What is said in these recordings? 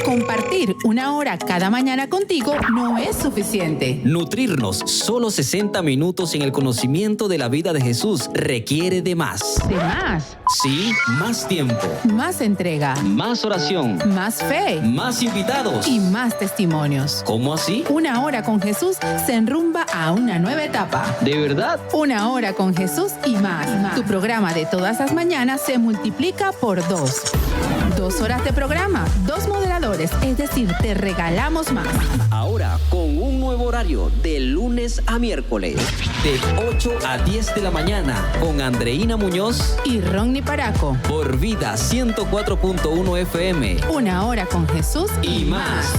Compartir una hora cada mañana contigo no es suficiente. Nutrirnos solo 60 minutos en el conocimiento de la vida de Jesús requiere de más. ¿De más? Sí, más tiempo. Más entrega. Más oración. Más fe. Más invitados. Y más testimonios. ¿Cómo así? Una hora con Jesús se enrumba a una nueva etapa. ¿De verdad? Una hora con Jesús y más. Tu programa de todas las mañanas se multiplica por 2. 2 horas de programa, 2 moderadores, es decir, te regalamos más. Ahora, con un nuevo horario, de lunes a miércoles, de 8 a 10 de la mañana, con Andreina Muñoz y Ronnie Paraco. Por Vida 104.1 FM. Una hora con Jesús y más.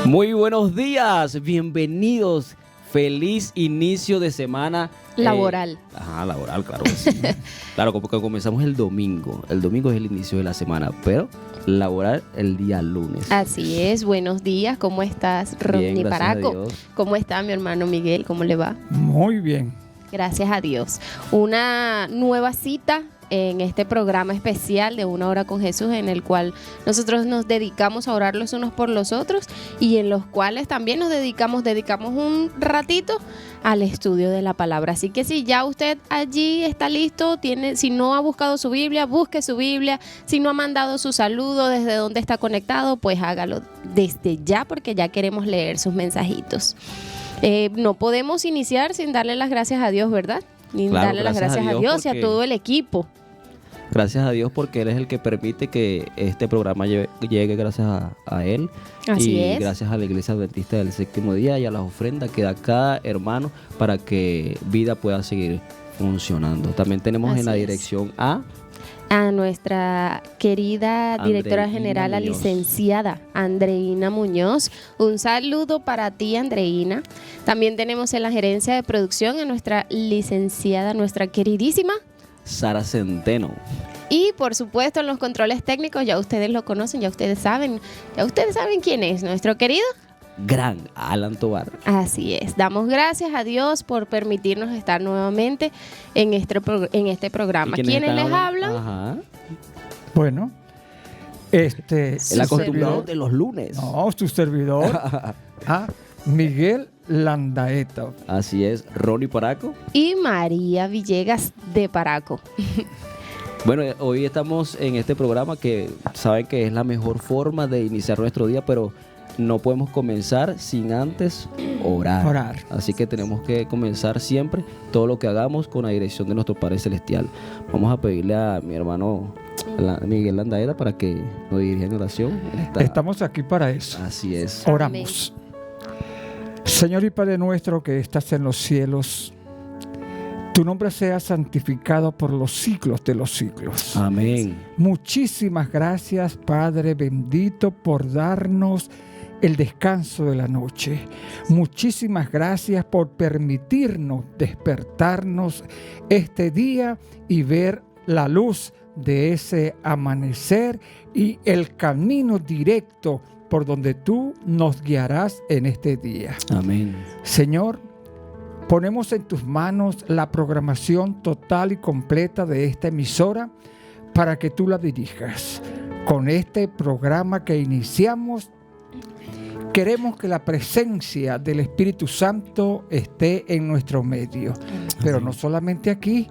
Muy buenos días, bienvenidos. Feliz inicio de semana. Laboral. Laboral, claro que sí. Claro, porque comenzamos el domingo. El domingo es el inicio de la semana, pero laboral el día lunes. Así es. Buenos días. ¿Cómo estás, Rodney Paraco? ¿Cómo está mi hermano Miguel? ¿Cómo le va? Muy bien. Gracias a Dios. Una nueva cita en este programa especial de Una Hora con Jesús, en el cual nosotros nos dedicamos a orar los unos por los otros y en los cuales también nos dedicamos un ratito al estudio de la palabra. Así que si ya usted allí está listo, si no ha buscado su Biblia, busque su Biblia. Si no ha mandado su saludo desde donde está conectado, pues hágalo desde ya, porque ya queremos leer sus mensajitos. No podemos iniciar sin darle las gracias a Dios, ¿verdad? Y claro, darle las gracias a Dios y a todo el equipo. Gracias a Dios, porque Él es el que permite que este programa llegue gracias a Él. Así es. Gracias a la Iglesia Adventista del Séptimo Día y a las ofrendas que da cada hermano para que Vida pueda seguir funcionando. También tenemos en la dirección a nuestra querida directora general, la licenciada Andreina Muñoz. Un saludo para ti, Andreina. También tenemos en la gerencia de producción a nuestra licenciada, nuestra queridísima Sara Centeno. Y por supuesto en los controles técnicos, ya ustedes lo conocen, ya ustedes saben quién es nuestro querido gran Alan Tobar. Así es. Damos gracias a Dios por permitirnos estar nuevamente en este programa. ¿Quiénes les hablan? Ajá. Bueno, el acostumbrado de los lunes. No, su servidor. Miguel Landaeta. Así es, Ronnie Paraco. Y María Villegas de Paraco. Bueno, hoy estamos en este programa que saben que es la mejor forma de iniciar nuestro día, pero no podemos comenzar sin antes orar. Así que tenemos que comenzar siempre todo lo que hagamos con la dirección de nuestro Padre Celestial. Vamos a pedirle a mi hermano Miguel Landaeta para que nos dirija en oración. Estamos aquí para eso. Así es. Oramos. Señor y Padre nuestro que estás en los cielos, tu nombre sea santificado por los siglos de los siglos. Amén. Muchísimas gracias, Padre bendito, por darnos el descanso de la noche. Muchísimas gracias por permitirnos despertarnos este día y ver la luz de ese amanecer y el camino directo por donde tú nos guiarás en este día. Amén. Señor, ponemos en tus manos la programación total y completa de esta emisora para que tú la dirijas. Con este programa que iniciamos, queremos que la presencia del Espíritu Santo esté en nuestro medio. Pero no solamente aquí,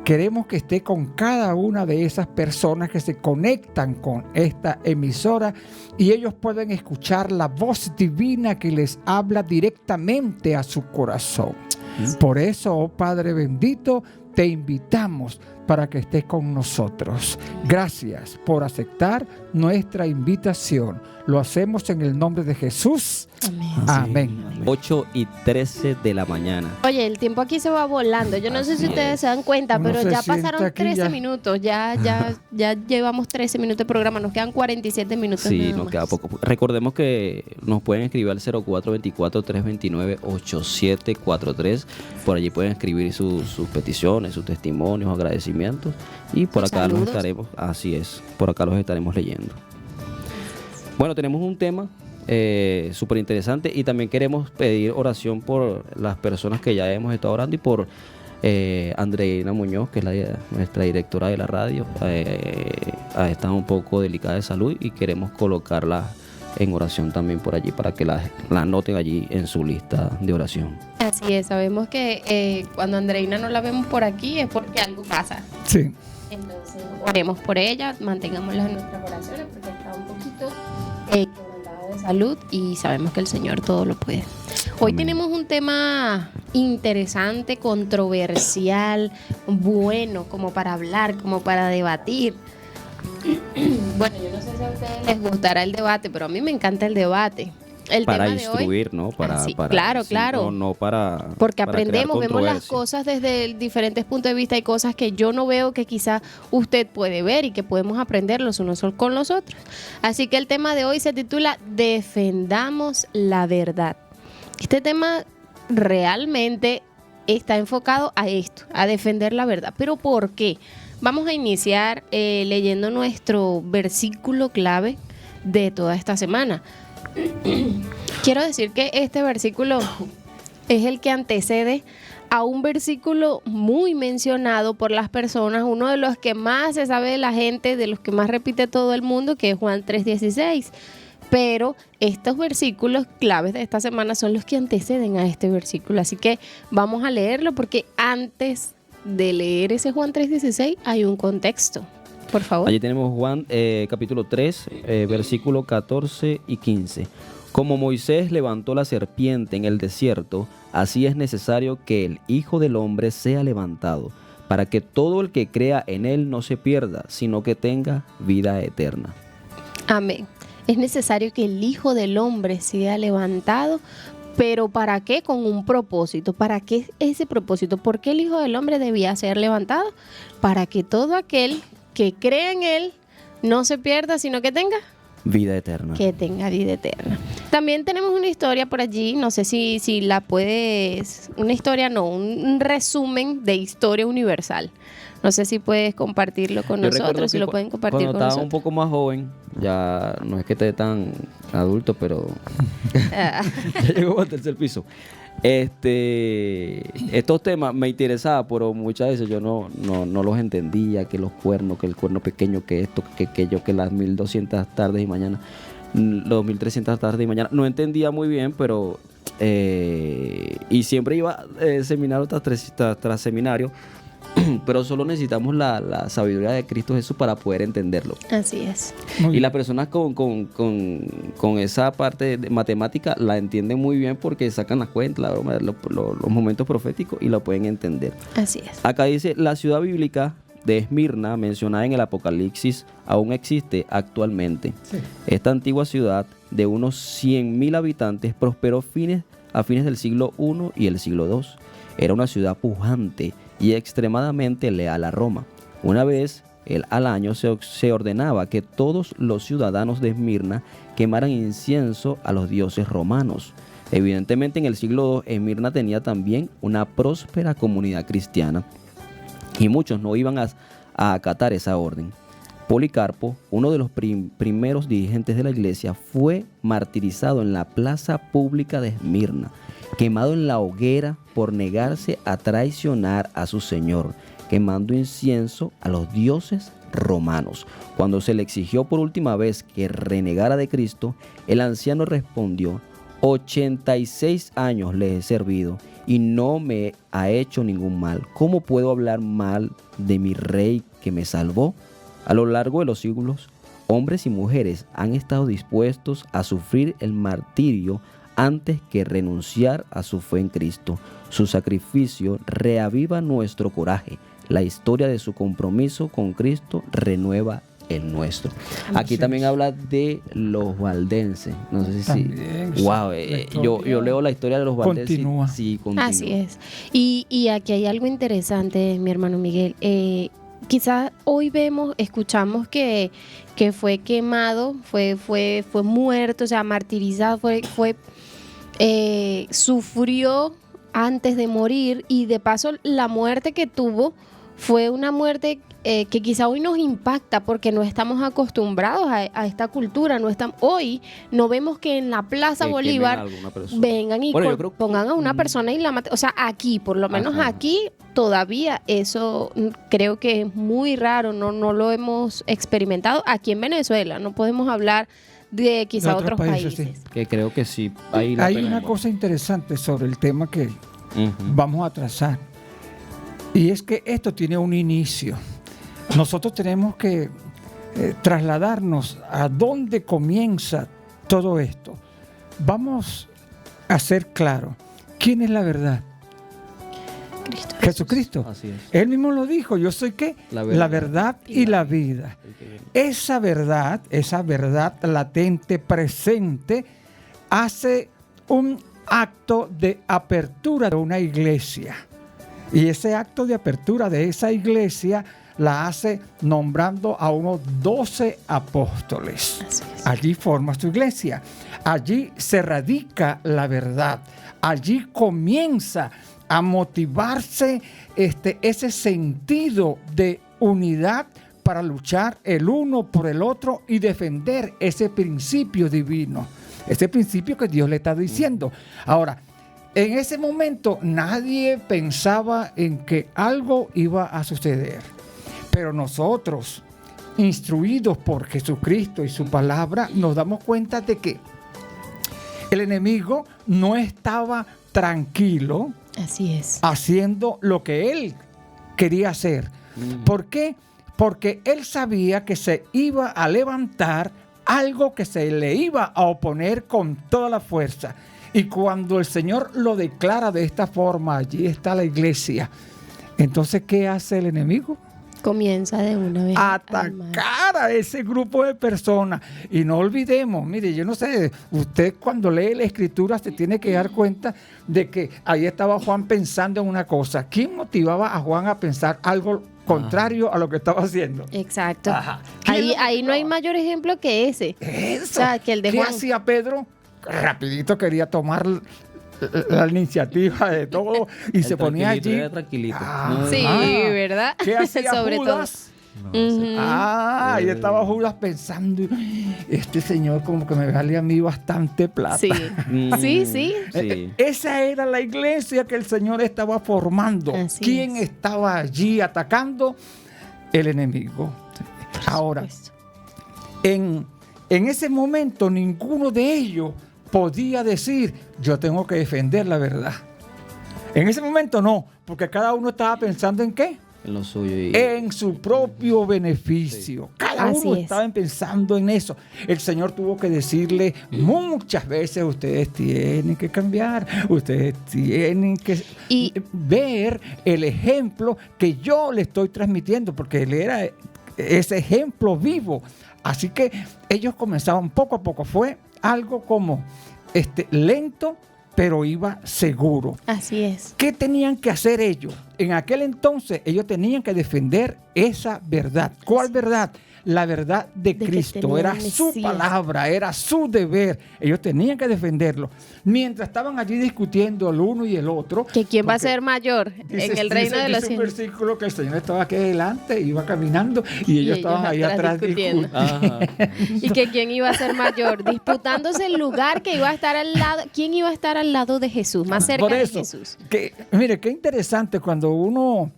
queremos que esté con cada una de esas personas que se conectan con esta emisora y ellos pueden escuchar la voz divina que les habla directamente a su corazón. Por eso, oh Padre bendito, te invitamos para que estés con nosotros. Gracias por aceptar nuestra invitación. Lo hacemos en el nombre de Jesús. Amén. 8:13 de la mañana. Oye, el tiempo aquí se va volando. Yo no sé si ustedes se dan cuenta, pero ya pasaron 13 minutos. Ya llevamos 13 minutos de programa. Nos quedan 47 minutos. Sí, nos queda poco. Recordemos que nos pueden escribir al 0424-329-8743. Por allí pueden escribir sus peticiones, sus testimonios, agradecimientos. Y por acá los estaremos, así es, por acá los estaremos leyendo. Bueno, tenemos un tema súper interesante y también queremos pedir oración por las personas que ya hemos estado orando y por Andreina Muñoz, que es nuestra directora de la radio, está un poco delicada de salud y queremos colocarla en oración también por allí para que la anoten allí en su lista de oración. Así es, sabemos que cuando Andreina no la vemos por aquí es porque algo pasa. Sí. Entonces oremos por ella, mantengámosla en nuestras oraciones porque está un poquito quebrantada de salud y sabemos que el Señor todo lo puede. Hoy Amén. tenemos un tema interesante, controversial, bueno, como para hablar, como para debatir. Bueno, yo no sé si a ustedes les gustará el debate, pero a mí me encanta el debate. El Para tema de instruir, hoy, ¿no? sí, claro. No para... Porque para crear aprendemos, vemos las controversia. cosas desde diferentes puntos de vista. Hay cosas que yo no veo que quizá usted puede ver y que podemos aprender los unos con los otros. Así que el tema de hoy se titula Defendamos la verdad. Este tema realmente está enfocado a esto, a defender la verdad. ¿Pero por qué? Vamos a iniciar leyendo nuestro versículo clave de toda esta semana. Quiero decir que este versículo es el que antecede a un versículo muy mencionado por las personas, uno de los que más se sabe de la gente, de los que más repite todo el mundo, que es Juan 3:16. Pero estos versículos claves de esta semana son los que anteceden a este versículo. Así que vamos a leerlo porque antes de leer ese Juan 3:16 hay un contexto. Por favor. Allí tenemos Juan capítulo 3, versículo 14 y 15. Como Moisés levantó la serpiente en el desierto, así es necesario que el Hijo del Hombre sea levantado, para que todo el que crea en él no se pierda, sino que tenga vida eterna. Amén. Es necesario que el Hijo del Hombre sea levantado, pero ¿para qué? Con un propósito. ¿Para qué ese propósito? ¿Por qué el Hijo del Hombre debía ser levantado? Para que todo aquel que crea en él no se pierda, sino que tenga Vida eterna. Que tenga vida eterna. También tenemos una historia por allí, no sé si la puedes, una historia no, un resumen de historia universal. No sé si puedes compartirlo con nosotros, si lo pueden compartir con cuando estaba nosotros. un poco más joven, ya no es que esté tan adulto, pero ya llegó al tercer piso. Estos temas me interesaban, pero muchas veces yo no los entendía, que los cuernos, que el cuerno pequeño, que esto, que aquello, que las 1200 tardes y mañana, los 1300 tardes y mañana. No entendía muy bien, pero y siempre iba seminario tras seminario, pero solo necesitamos la sabiduría de Cristo Jesús para poder entenderlo. Así es. Y las personas con esa parte de matemática la entienden muy bien porque sacan las cuentas, los momentos proféticos y lo pueden entender. Así es. Acá dice, la ciudad bíblica de Esmirna, mencionada en el Apocalipsis, aún existe actualmente. Sí. Esta antigua ciudad de unos 100,000 habitantes prosperó a fines del siglo I y el siglo II. Era una ciudad pujante y extremadamente leal a Roma. Una vez al año se ordenaba que todos los ciudadanos de Esmirna quemaran incienso a los dioses romanos. Evidentemente en el siglo II Esmirna tenía también una próspera comunidad cristiana y muchos no iban a acatar esa orden. Policarpo, uno de los primeros dirigentes de la iglesia, fue martirizado en la plaza pública de Esmirna, quemado en la hoguera por negarse a traicionar a su señor, quemando incienso a los dioses romanos. Cuando se le exigió por última vez que renegara de Cristo, el anciano respondió: 86 años le he servido y no me ha hecho ningún mal. ¿Cómo puedo hablar mal de mi rey que me salvó? A lo largo de los siglos, hombres y mujeres han estado dispuestos a sufrir el martirio antes que renunciar a su fe en Cristo. Su sacrificio reaviva nuestro coraje. La historia de su compromiso con Cristo renueva el nuestro. Aquí también habla de los valdenses. No sé si también, wow, yo leo la historia de los valdenses. Continúa. Sí, continúa. Así es. Y aquí hay algo interesante, mi hermano Miguel. Quizás hoy escuchamos que fue quemado, fue muerto, o sea, martirizado, sufrió antes de morir, y de paso la muerte que tuvo fue una muerte que quizá hoy nos impacta porque no estamos acostumbrados a esta cultura. Hoy no vemos que en la Plaza Bolívar vengan y pongan a una persona y la maten. O sea, aquí, por lo menos aquí, todavía eso creo que es muy raro, no lo hemos experimentado. Aquí en Venezuela no podemos hablar de quizá otros países. Sí. Que creo que sí. Hay una cosa interesante sobre el tema que vamos a trazar. Y es que esto tiene un inicio. Nosotros tenemos que trasladarnos a dónde comienza todo esto. Vamos a ser claros. ¿Quién es la verdad? Cristo. Jesucristo. Así es. Él mismo lo dijo. Yo soy ¿qué? La verdad y la vida. Esa verdad latente, presente, hace un acto de apertura de una iglesia. Y ese acto de apertura de esa iglesia la hace nombrando a unos 12 apóstoles. Allí forma su iglesia. Allí se radica la verdad. Allí comienza a motivarse ese sentido de unidad para luchar el uno por el otro y defender ese principio divino. Ese principio que Dios le está diciendo. Ahora, en ese momento nadie pensaba en que algo iba a suceder. Pero nosotros, instruidos por Jesucristo y su palabra, nos damos cuenta de que el enemigo no estaba tranquilo. Así es. Haciendo lo que él quería hacer. ¿Por qué? Porque él sabía que se iba a levantar algo que se le iba a oponer con toda la fuerza. Y cuando el Señor lo declara de esta forma, allí está la iglesia. Entonces, ¿qué hace el enemigo? Comienza de una vez a atacar a ese grupo de personas. Y no olvidemos, mire, yo no sé, usted cuando lee la Escritura se tiene que dar cuenta de que ahí estaba Juan pensando en una cosa. ¿Quién motivaba a Juan a pensar algo contrario a lo que estaba haciendo? Exacto. Ahí no hay mayor ejemplo que ese. Eso. O sea, que el de Juan. ¿Qué hacía Pedro? Rapidito quería tomar la iniciativa de todo y se ponía allí. Tranquilito. Sí, ¿verdad? ¿Qué hacía sobre Judas? Ahí estaba Judas pensando, este señor como que me vale a mí bastante plata. Sí, sí. Esa era la iglesia que el Señor estaba formando. ¿Quién estaba allí atacando? El enemigo. Ahora, en ese momento ninguno de ellos podía decir, yo tengo que defender la verdad. En ese momento no, porque cada uno estaba pensando en ¿qué? En lo suyo. En su propio beneficio. Sí. Cada uno estaba pensando en eso. El Señor tuvo que decirle muchas veces, ustedes tienen que cambiar, ustedes tienen que ver el ejemplo que yo le estoy transmitiendo, porque él era ese ejemplo vivo. Así que ellos comenzaban poco a poco. Fue algo como lento, pero iba seguro. Así es. ¿Qué tenían que hacer ellos? En aquel entonces ellos tenían que defender esa verdad. ¿Cuál verdad? La verdad de Cristo. Era su palabra, era su deber. Ellos tenían que defenderlo. Mientras estaban allí discutiendo el uno y el otro. ¿Que quién va a ser mayor en el reino de los cielos? Dice un versículo que el Señor estaba aquí adelante, iba caminando y ellos estaban ahí atrás discutiendo. Y que quién iba a ser mayor, disputándose el lugar que iba a estar al lado. ¿Quién iba a estar al lado de Jesús, más cerca de Jesús? Mire, qué interesante cuando uno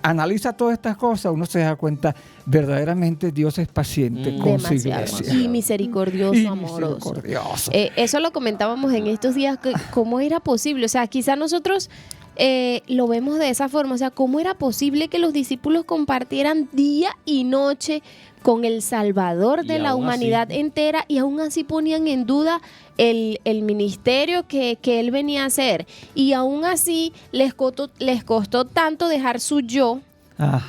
analiza todas estas cosas, uno se da cuenta verdaderamente Dios es paciente con su iglesia. Y misericordioso, amoroso. Eso lo comentábamos en estos días, que cómo era posible, o sea, quizá nosotros lo vemos de esa forma, o sea, cómo era posible que los discípulos compartieran día y noche con el Salvador de la humanidad entera, y aún así ponían en duda el ministerio que él venía a hacer, y aún así les costó tanto dejar su yo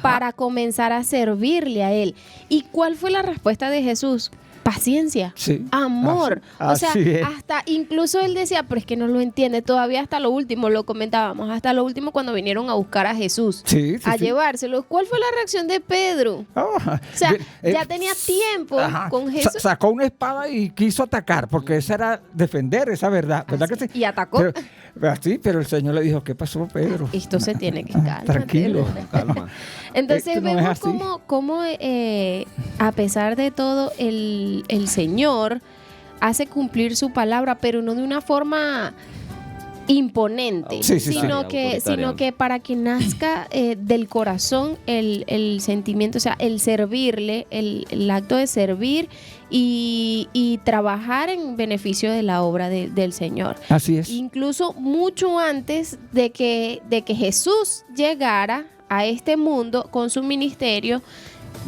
para comenzar a servirle a él. ¿Y cuál fue la respuesta de Jesús? Paciencia, amor. O sea, hasta incluso él decía, pero es que no lo entiende todavía, hasta lo último, lo comentábamos, hasta lo último cuando vinieron a buscar a Jesús, a llevárselo. ¿Cuál fue la reacción de Pedro? O sea, ya tenía tiempo con Jesús. Sacó una espada y quiso atacar, porque esa era defender esa verdad, ¿verdad que sí? Y atacó. Pero el Señor le dijo, ¿qué pasó, Pedro? Esto se tiene que calmar. Tranquilo. Calma. Entonces vemos cómo a pesar de todo, el Señor hace cumplir su palabra, pero no de una forma imponente, sino que para que nazca del corazón el sentimiento, o sea, el servirle, el acto de servir y trabajar en beneficio de la obra del Señor. Así es. Incluso mucho antes de que Jesús llegara a este mundo con su ministerio,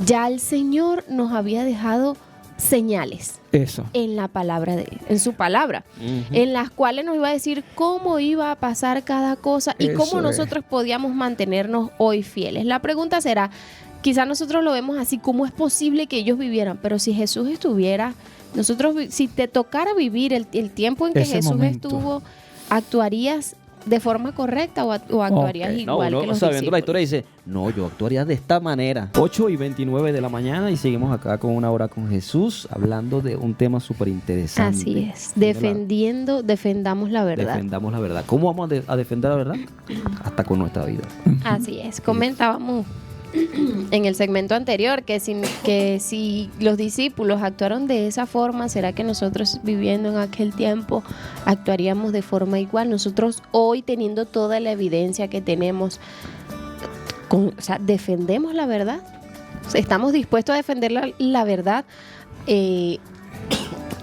ya el Señor nos había dejado señales. Eso. En la palabra en su palabra, en las cuales nos iba a decir cómo iba a pasar cada cosa y cómo nosotros podíamos mantenernos hoy fieles. La pregunta será, quizás nosotros lo vemos así, ¿cómo es posible que ellos vivieran? Pero si Jesús estuviera, si te tocara vivir el tiempo en que Jesús estuvo, ¿actuarías de forma correcta o actuarías igual que los discípulos? Sabiendo la historia dice, no, yo actuaría de esta manera. 8:29 de la mañana y seguimos acá con Una Hora con Jesús, hablando de un tema súper interesante. Así es, defendamos la verdad. Defendamos la verdad. ¿Cómo vamos a defender la verdad? Hasta con nuestra vida. Así es, comentábamos en el segmento anterior que si los discípulos actuaron de esa forma, ¿será que nosotros viviendo en aquel tiempo actuaríamos de forma igual? Nosotros hoy, teniendo toda la evidencia que tenemos, ¿defendemos la verdad? ¿Estamos dispuestos a defender la verdad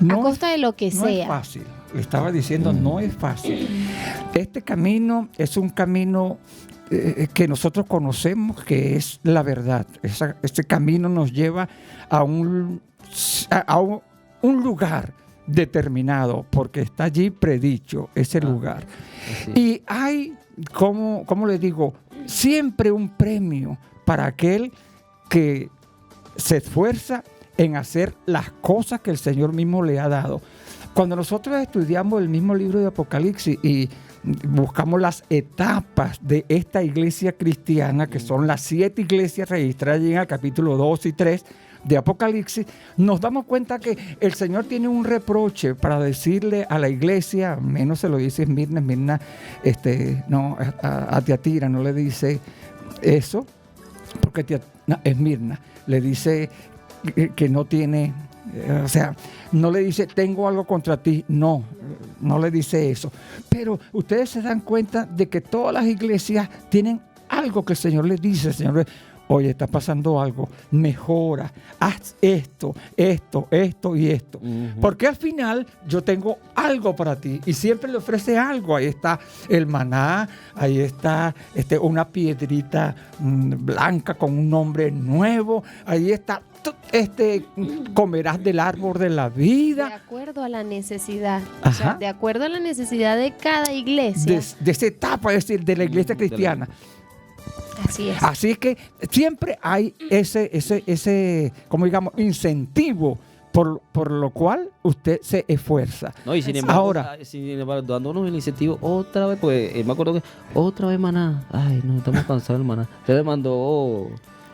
a costa de lo que sea? No es fácil. Le estaba diciendo, no es fácil. Este camino es un camino que nosotros conocemos que es la verdad. Este camino nos lleva a un lugar determinado, porque está allí predicho ese lugar. Sí. Y hay, ¿cómo le digo? Siempre un premio para aquel que se esfuerza en hacer las cosas que el Señor mismo le ha dado. Cuando nosotros estudiamos el mismo libro de Apocalipsis y buscamos las etapas de esta iglesia cristiana, que son las 7 iglesias registradas en el capítulo 2 y 3 de Apocalipsis, nos damos cuenta que el Señor tiene un reproche para decirle a la iglesia, menos se lo dice Esmirna, a Tiatira no le dice eso, porque Esmirna le dice que no tiene, no le dice tengo algo contra ti, no le dice eso. Pero ustedes se dan cuenta de que todas las iglesias tienen algo que el Señor les dice. El Señor, oye, está pasando algo, mejora, haz esto y esto. Porque al final yo tengo algo para ti y siempre le ofrece algo. Ahí está el maná, ahí está una piedrita blanca con un nombre nuevo, ahí está comerás del árbol de la vida. De acuerdo a la necesidad. O sea, de acuerdo a la necesidad de cada iglesia. De esa etapa, es decir, de la iglesia cristiana. Así es. Así es que siempre hay ese como digamos, incentivo por lo cual usted se esfuerza. No, y sin embargo, dándonos el incentivo otra vez, pues me acuerdo que otra vez maná. Ay, no, estamos cansados del maná. Se le mandó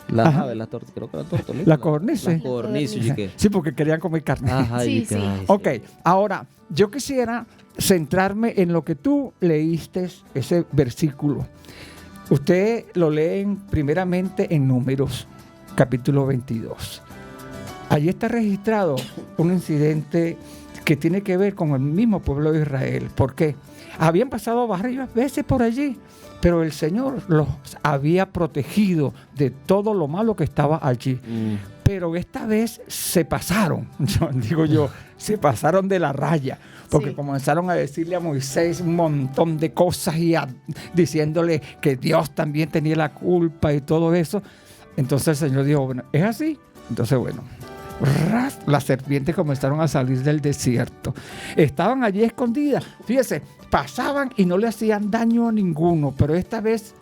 las aves, creo que la tortolita. La codorniz. La codorniz, sí, porque querían comer carne. Ajá, sí. Ok, ahora, yo quisiera centrarme en lo que tú leíste, ese versículo. Usted lo leen primeramente en Números, capítulo 22. Allí está registrado un incidente que tiene que ver con el mismo pueblo de Israel. ¿Por qué? Habían pasado varias veces por allí, pero el Señor los había protegido de todo lo malo que estaba allí. Pero esta vez se pasaron, se pasaron de la raya, porque comenzaron a decirle a Moisés un montón de cosas y diciéndole que Dios también tenía la culpa y todo eso. Entonces el Señor dijo, bueno, ¿es así? Entonces, bueno, las serpientes comenzaron a salir del desierto. Estaban allí escondidas. Fíjese, pasaban y no le hacían daño a ninguno, pero esta vez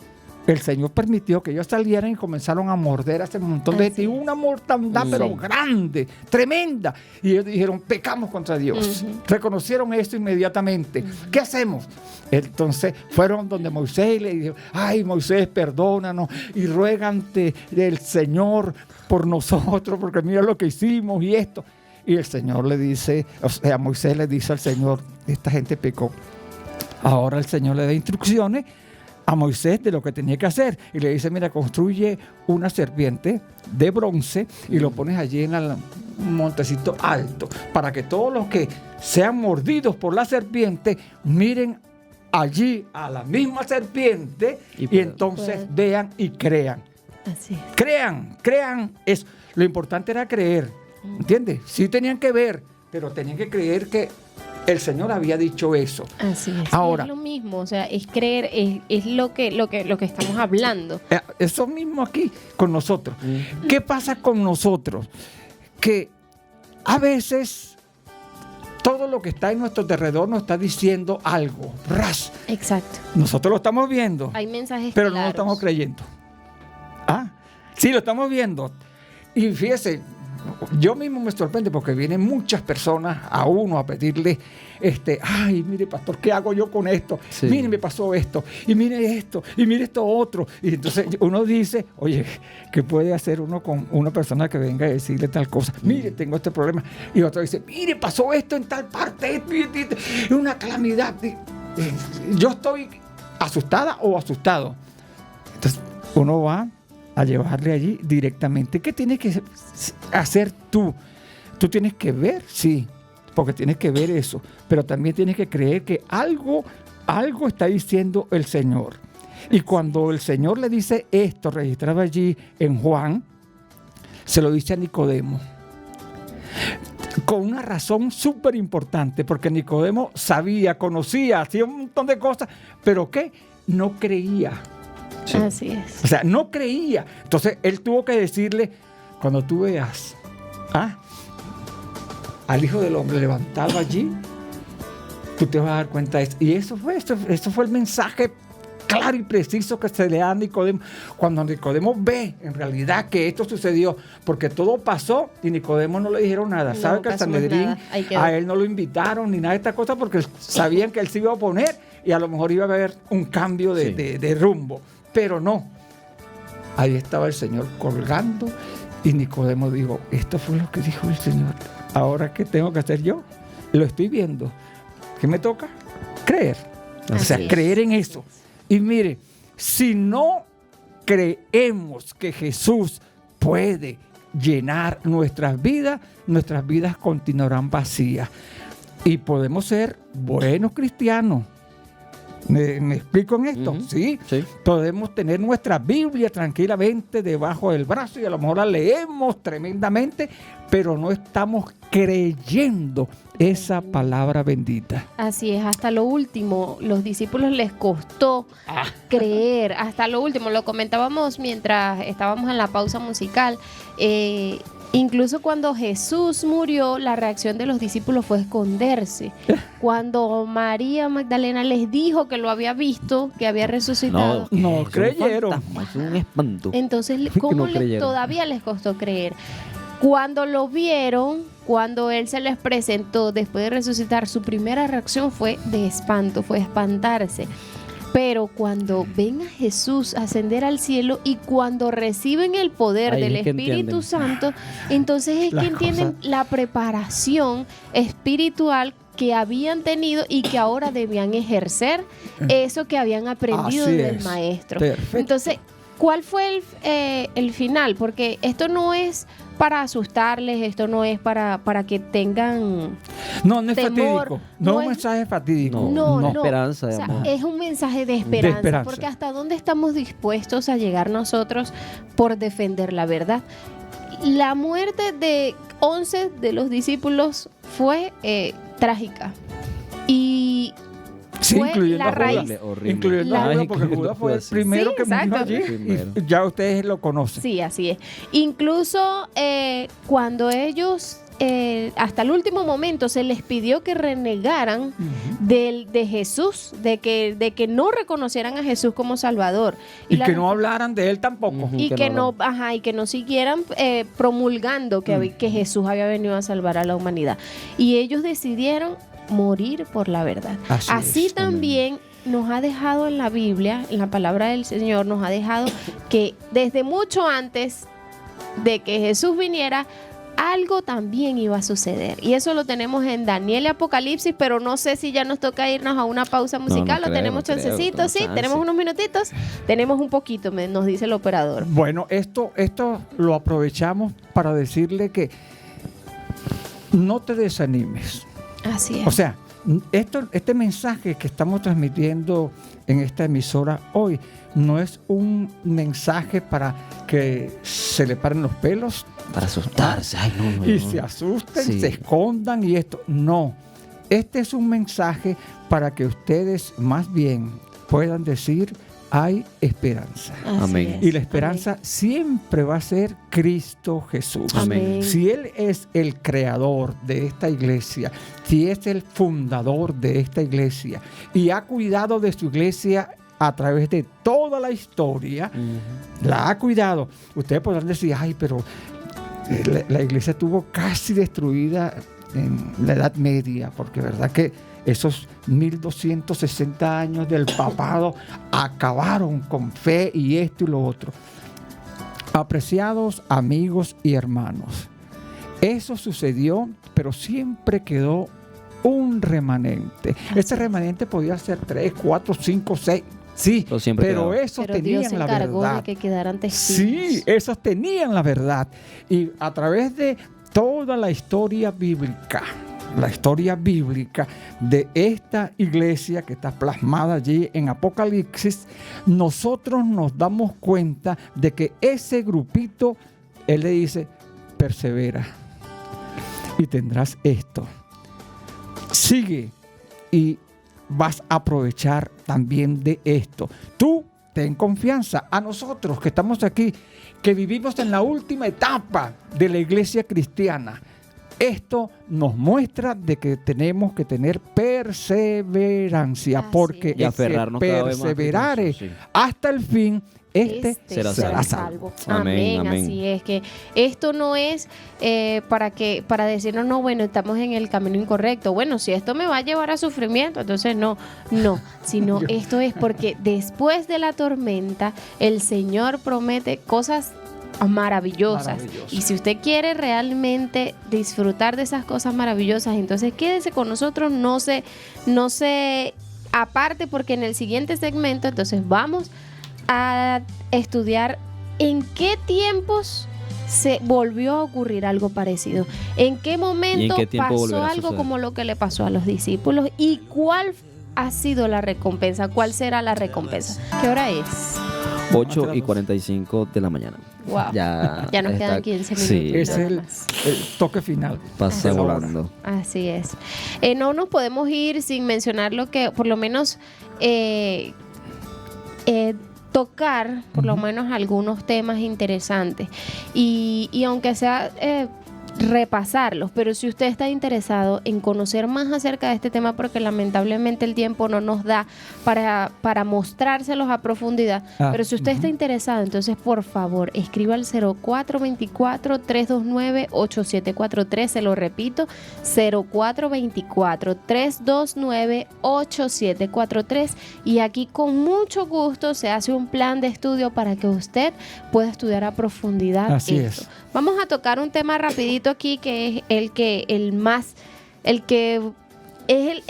el Señor permitió que ellos salieran y comenzaron a morder a ese montón de gente. Y una mortandad, pero grande, tremenda. Y ellos dijeron, pecamos contra Dios. Reconocieron esto inmediatamente. ¿Qué hacemos? Entonces fueron donde Moisés y le dijeron, ay, Moisés, perdónanos y ruega ante el Señor por nosotros, porque mira lo que hicimos y esto. Y el Señor le dice, Moisés le dice al Señor, esta gente pecó. Ahora el Señor le da instrucciones a Moisés de lo que tenía que hacer. Y le dice, mira, construye una serpiente de bronce y lo pones allí en un montecito alto, para que todos los que sean mordidos por la serpiente miren allí a la misma serpiente y entonces vean y crean. Así es. Crean eso. Lo importante era creer, ¿entiendes? Sí tenían que ver, pero tenían que creer que el Señor había dicho eso. Así es. Ahora, es lo mismo, o sea, es creer, es lo que estamos hablando. Eso mismo aquí con nosotros. ¿Qué pasa con nosotros? Que a veces todo lo que está en nuestro alrededor nos está diciendo algo. ¡Ras! Exacto. Nosotros lo estamos viendo, Hay mensajes pero claros. no lo estamos creyendo. Sí, lo estamos viendo. Y fíjese, yo mismo me sorprende porque vienen muchas personas a uno a pedirle, ay, mire, pastor, ¿qué hago yo con esto? Sí. Mire, me pasó esto, y mire esto otro. Y entonces uno dice, oye, ¿qué puede hacer uno con una persona que venga a decirle tal cosa? Mire, tengo este problema. Y otro dice, mire, pasó esto en tal parte, es una calamidad. Yo estoy asustada o asustado. Entonces uno va a llevarle allí directamente. ¿Qué tienes que hacer tú? Tú tienes que ver, sí, porque tienes que ver eso, pero también tienes que creer que algo está diciendo el Señor. Y cuando el Señor le dice esto, registrado allí en Juan, se lo dice a Nicodemo, con una razón súper importante, porque Nicodemo sabía, conocía, hacía un montón de cosas, pero ¿qué? No creía. Sí. Así es. O sea, no creía. Entonces, él tuvo que decirle, cuando tú veas al Hijo del Hombre levantado allí, tú te vas a dar cuenta de esto. Y eso fue el mensaje claro y preciso que se le da a Nicodemo. Cuando Nicodemo ve en realidad que esto sucedió, porque todo pasó y Nicodemo no le dijeron nada. No ¿Sabe que el pasó más Sanedrín, nada. Ahí quedó. a él no lo invitaron ni nada de estas cosas porque sabían que él se iba a oponer y a lo mejor iba a haber un cambio de rumbo? Pero no. Ahí estaba el Señor colgando y Nicodemo dijo, esto fue lo que dijo el Señor. Ahora, ¿qué tengo que hacer yo? Lo estoy viendo. ¿Qué me toca? Creer. O sea, Así es. creer en eso. Y mire, si no creemos que Jesús puede llenar nuestras vidas continuarán vacías. Y podemos ser buenos cristianos. ¿Me explico en esto? Ujú. ¿Sí? Sí. Podemos tener nuestra Biblia tranquilamente debajo del brazo y a lo mejor la leemos tremendamente, pero no estamos creyendo esa palabra bendita. Así es, hasta lo último, los discípulos les costó creer, hasta lo último, lo comentábamos mientras estábamos en la pausa musical, incluso cuando Jesús murió, la reacción de los discípulos fue esconderse. Cuando María Magdalena les dijo que lo había visto, que había resucitado, No es un creyeron. fantasma, es un espanto. entonces, Que ¿cómo no creyeron. todavía les costó creer? Cuando lo vieron, cuando Él se les presentó después de resucitar, su primera reacción fue de espanto, fue espantarse. Pero cuando ven a Jesús ascender al cielo y cuando reciben el poder Ahí del es que Espíritu entienden. Santo, entonces es Las que entienden cosas. la preparación espiritual que habían tenido y que ahora debían ejercer eso que habían aprendido Así del es. Maestro. Perfecto. Entonces, ¿cuál fue el final? Porque esto no es para asustarles, esto no es para que tengan... No es temor, fatídico. no No es un es- mensaje fatídico. No. Esperanza, de O sea, amor. es un mensaje de esperanza, esperanza. porque hasta dónde estamos dispuestos a llegar nosotros por defender la verdad. La muerte de 11 de los discípulos fue trágica. Y Sí, fue incluyendo la a Judas. raíz. Horrible. Incluyendo a La- Judas, porque Judas fue el Sí, primero que murió exacto. allí. Primero. Y ya ustedes lo conocen. Sí, así es. Incluso cuando ellos, hasta el último momento, se les pidió que renegaran de Jesús, de que no reconocieran a Jesús como Salvador. Y la- que no hablaran de él tampoco. Ujú. y que que no no, y que no siguieran promulgando que Jesús había venido a salvar a la humanidad. Y ellos decidieron morir por la verdad. Así es. También nos ha dejado en la Biblia, en la palabra del Señor, nos ha dejado que desde mucho antes de que Jesús viniera, algo también iba a suceder. Y eso lo tenemos en Daniel y Apocalipsis, pero no sé si ya nos toca irnos a una pausa musical. No ¿O tenemos chancecito? Sí, tenemos unos minutitos. Tenemos un poquito, nos dice el operador. Bueno, esto lo aprovechamos para decirle que no te desanimes. Así es. O sea, este mensaje que estamos transmitiendo en esta emisora hoy no es un mensaje para que se le paren los pelos, para asustarse. Ay, no, y se asusten, sí, se escondan y esto. No, este es un mensaje para que ustedes más bien puedan decir: hay esperanza. Amén. Y la esperanza siempre va a ser Cristo Jesús. Amén. Si Él es el creador de esta iglesia, si es el fundador de esta iglesia y ha cuidado de su iglesia a través de toda la historia, la ha cuidado. Ustedes podrán decir: ay, pero la iglesia estuvo casi destruida en la Edad Media, porque verdad que esos 1260 años del papado acabaron con fe y esto y lo otro. Apreciados amigos y hermanos, eso sucedió, pero siempre quedó un remanente. Ese remanente podía ser 3, 4, 5, 6. Sí, pero esos tenían la verdad. De que quedaran testigos. Sí, esos tenían la verdad. Y a través de toda la historia bíblica de esta iglesia que está plasmada allí en Apocalipsis, nosotros nos damos cuenta de que ese grupito, Él le dice: persevera y tendrás esto. Sigue y vas a aprovechar también de esto. Tú ten confianza. A nosotros que estamos aquí, que vivimos en la última etapa de la iglesia cristiana, esto nos muestra de que tenemos que tener perseverancia, porque perseverar hasta el fin, será salvo. Amén. Así es, que esto no es para decirnos: no, bueno, estamos en el camino incorrecto. Bueno, si esto me va a llevar a sufrimiento, entonces no, sino esto es porque después de la tormenta el Señor promete cosas maravillosas. Y si usted quiere realmente disfrutar de esas cosas maravillosas, entonces quédese con nosotros, no se aparte, porque en el siguiente segmento entonces vamos a estudiar en qué tiempos se volvió a ocurrir algo parecido, en qué momento pasó algo como lo que le pasó a los discípulos, y cuál ha sido la recompensa, cuál será la recompensa. ¿Qué hora es? 8:45 de la mañana. Wow. Ya nos quedan 15 minutos. Sí, es el toque final. Pasa volando. Así es. No nos podemos ir sin mencionar lo que, por lo menos, tocar, por lo menos, algunos temas interesantes. Y aunque sea repasarlos, pero si usted está interesado en conocer más acerca de este tema, porque lamentablemente el tiempo no nos da para mostrárselos a profundidad, pero si usted está interesado, entonces por favor escriba al 0424-329-8743, se lo repito, 0424-329-8743, y aquí con mucho gusto se hace un plan de estudio para que usted pueda estudiar a profundidad. Así esto. es. Vamos a tocar un tema rapidito aquí, que es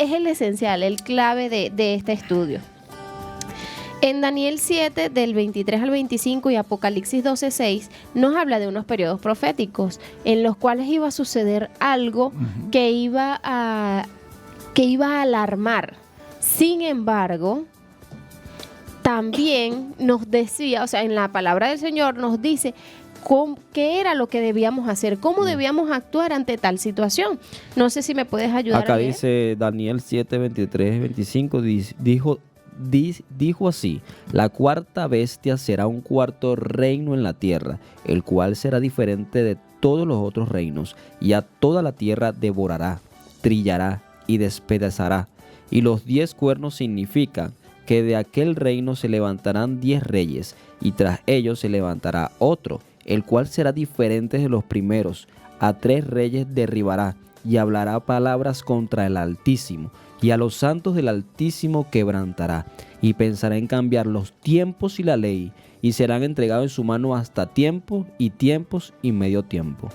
el esencial, el clave de este estudio. En Daniel 7, del 23 al 25, y Apocalipsis 12:6, nos habla de unos periodos proféticos en los cuales iba a suceder algo que iba a alarmar. Sin embargo, también nos decía, o sea, en la palabra del Señor nos dice qué era lo que debíamos hacer, cómo debíamos actuar ante tal situación. No sé si me puedes ayudar. Acá dice Daniel 7, 23, 25, dijo así: la cuarta bestia será un cuarto reino en la tierra, el cual será diferente de todos los otros reinos, y a toda la tierra devorará, trillará y despedazará. Y los 10 cuernos significan que de aquel reino se levantarán 10 reyes, y tras ellos se levantará otro, el cual será diferente de los primeros. A 3 reyes derribará, y hablará palabras contra el Altísimo, y a los santos del Altísimo quebrantará, y pensará en cambiar los tiempos y la ley, y serán entregados en su mano hasta tiempo y tiempos y medio tiempo.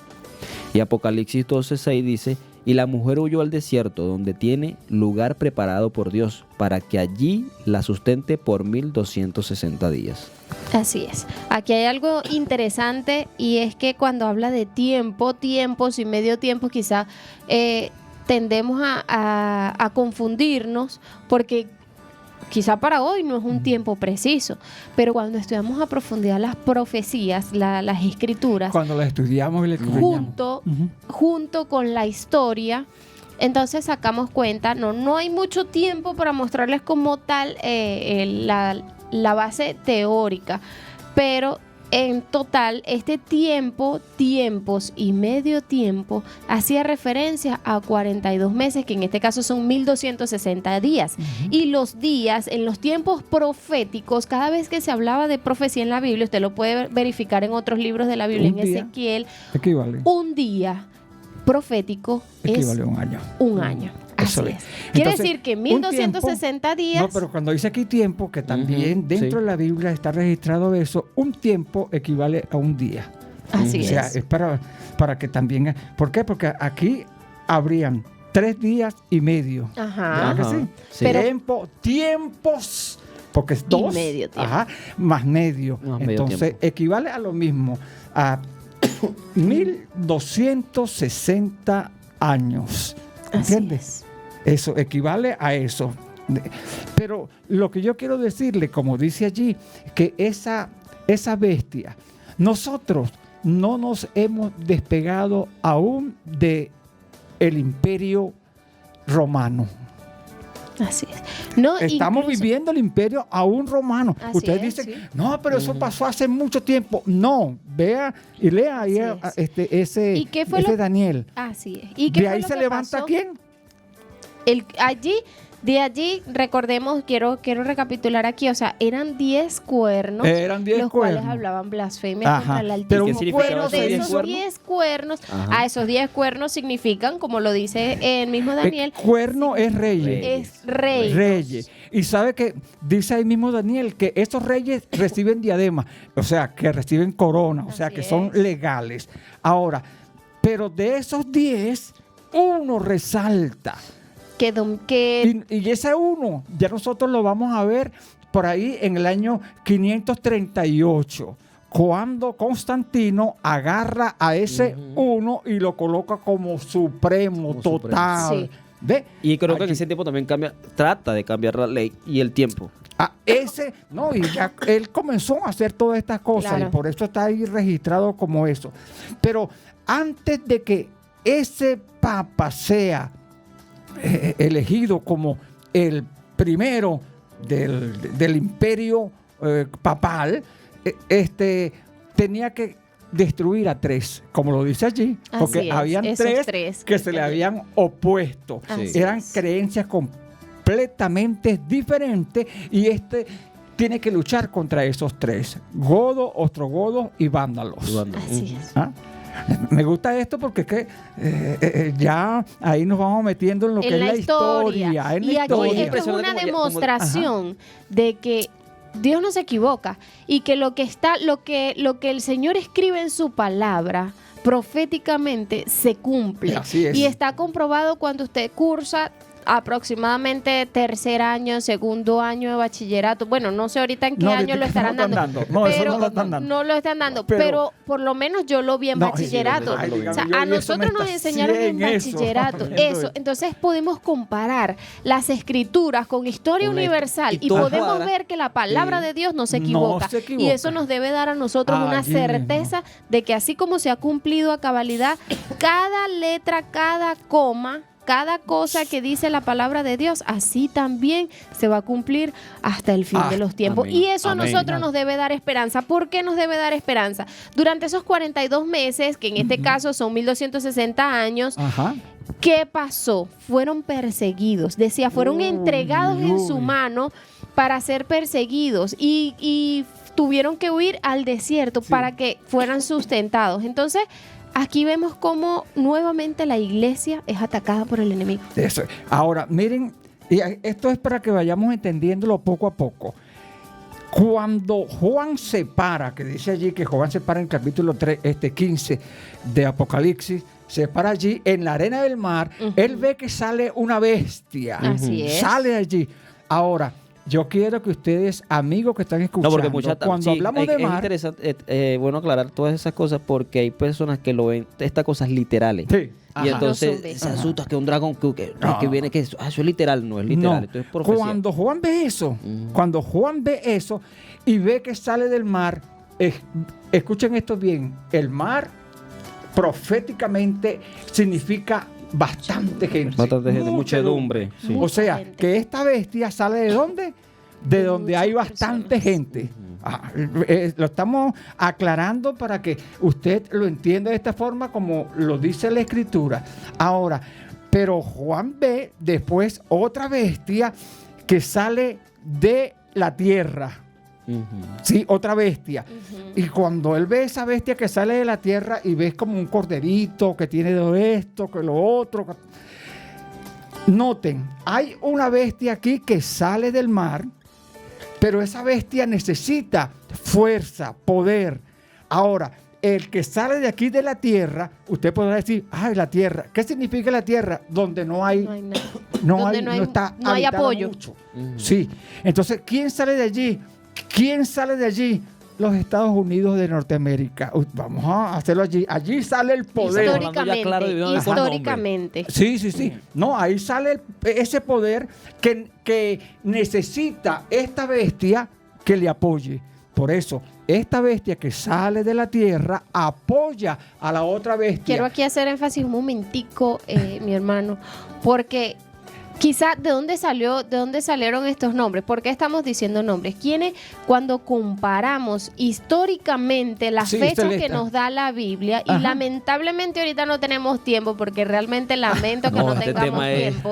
Y Apocalipsis 12:6 dice: y la mujer huyó al desierto, donde tiene lugar preparado por Dios, para que allí la sustente por 1260 días. Así es. Aquí hay algo interesante, y es que cuando habla de tiempos y medio tiempo, quizá tendemos a confundirnos, porque quizá para hoy no es un tiempo preciso, pero cuando estudiamos a profundidad las profecías, las escrituras, cuando las estudiamos y las junto con la historia, entonces sacamos cuenta, no hay mucho tiempo para mostrarles como tal la base teórica, pero en total este tiempos y medio tiempo hacía referencia a 42 meses, que en este caso son 1260 días. Y los días en los tiempos proféticos, cada vez que se hablaba de profecía en la Biblia, usted lo puede verificar en otros libros de la Biblia, en Ezequiel, un día profético equivale a un año. Un año. Así es. Quiere decir que 1260 días. No, pero cuando dice aquí tiempo, que también dentro de la Biblia está registrado eso, un tiempo equivale a un día. Así es. O sea, es para que también. ¿Por qué? Porque aquí habrían 3 días y medio. Ajá. ¿Verdad que sí? Pero, tiempos. Porque es 2 y medio tiempo. Más medio. Entonces, equivale a lo mismo, a 1260 años. ¿Entiendes? Eso equivale a eso. Pero lo que yo quiero decirle, como dice allí, que esa bestia, nosotros no nos hemos despegado aún de el imperio romano. Así es. No, estamos viviendo el imperio aún romano. Ustedes dicen, no, pero eso pasó hace mucho tiempo. No, vea y lea ahí ese Daniel. Así es. ¿Y qué de ahí se levanta quién? De allí, recordemos, quiero recapitular aquí, o sea, eran 10 cuernos, los cuales hablaban blasfemia contra el Altísimo. Pero de esos 10 cuernos, esos 10 cuernos significan, como lo dice el mismo Daniel, cuerno es reyes. Es rey. Reyes. Y sabe que dice ahí mismo Daniel que estos reyes reciben diadema, o sea, que reciben corona, o sea, que son legales. Ahora, pero de esos 10, uno resalta. Y ese uno, ya nosotros lo vamos a ver por ahí en el año 538, cuando Constantino agarra a ese uno y lo coloca como supremo total. Sí. ¿Ve? Y creo que en ese tiempo también trata de cambiar la ley y el tiempo. Y ya él comenzó a hacer todas estas cosas, y por eso está ahí registrado como eso. Pero antes de que ese papa sea elegido como el primero del imperio papal, tenía que destruir a 3, como lo dice allí, porque habían 3 que se le habían opuesto. Eran creencias completamente diferentes, y tiene que luchar contra esos 3: godos, ostrogodos y vándalos. Así es. Me gusta esto porque es que ya ahí nos vamos metiendo en lo que es la historia. Y aquí esto es una demostración de que Dios no se equivoca, y que lo que el Señor escribe en su palabra proféticamente se cumple. Así es. Y está comprobado cuando usted cursa aproximadamente tercer año, segundo año de bachillerato. Bueno, no sé ahorita en qué año lo estarán dando. No, eso no lo están dando. No lo están dando, pero por lo menos yo lo vi en bachillerato. O sea, a nosotros nos enseñaron en bachillerato eso. Entonces podemos comparar las escrituras con historia universal y podemos ver que la palabra de Dios no se equivoca. Y eso nos debe dar a nosotros una certeza de que así como se ha cumplido a cabalidad, cada letra, cada coma, cada cosa que dice la palabra de Dios, así también se va a cumplir hasta el fin de los tiempos. Amén. Y eso a nosotros nos debe dar esperanza. ¿Por qué nos debe dar esperanza? Durante esos 42 meses, que en este caso son 1260 años, ¿qué pasó? Fueron perseguidos. Decía, fueron entregados en su mano para ser perseguidos, y tuvieron que huir al desierto para que fueran sustentados. Entonces, aquí vemos cómo nuevamente la iglesia es atacada por el enemigo. Eso. Ahora, miren, y esto es para que vayamos entendiéndolo poco a poco. Cuando Juan se para, que dice allí que Juan se para en el capítulo 15 de Apocalipsis, se para allí en la arena del mar, él ve que sale una bestia. Así es. Sale de allí. Ahora, yo quiero que ustedes, amigos que están escuchando, cuando hablamos de mar... Es interesante, bueno aclarar todas esas cosas porque hay personas que lo ven, estas cosas literales. Sí. Y entonces se asusta que un dragón que viene, que eso es literal, no es literal. No. Entonces, profecía. Cuando Juan ve eso y ve que sale del mar, escuchen esto bien, el mar proféticamente significa bastante gente. Bastante gente, muchedumbre. Sí. O sea, que esta bestia sale ¿de dónde? De donde hay bastante gente. Lo estamos aclarando para que usted lo entienda de esta forma como lo dice la Escritura. Ahora, pero Juan ve después otra bestia que sale de la tierra. Sí, otra bestia. Y cuando él ve esa bestia que sale de la tierra y ves como un corderito que tiene de esto, que lo otro. Noten, hay una bestia aquí que sale del mar, pero esa bestia necesita fuerza, poder. Ahora, el que sale de aquí de la tierra, usted podrá decir, ay, la tierra. ¿Qué significa la tierra? Donde no hay nada. No hay apoyo. Mucho. Sí. Entonces, ¿quién sale de allí? ¿Quién sale de allí? Los Estados Unidos de Norteamérica. Vamos a hacerlo allí. Allí sale el poder. Históricamente. Sí. No, ahí sale ese poder que necesita esta bestia que le apoye. Por eso, esta bestia que sale de la tierra apoya a la otra bestia. Quiero aquí hacer énfasis un momentico, mi hermano, porque... Quizá, ¿de dónde salieron estos nombres? ¿Por qué estamos diciendo nombres? ¿Quiénes, cuando comparamos históricamente las fechas que nos da la Biblia, y lamentablemente ahorita no tenemos tiempo, porque realmente lamento que no tengamos tiempo,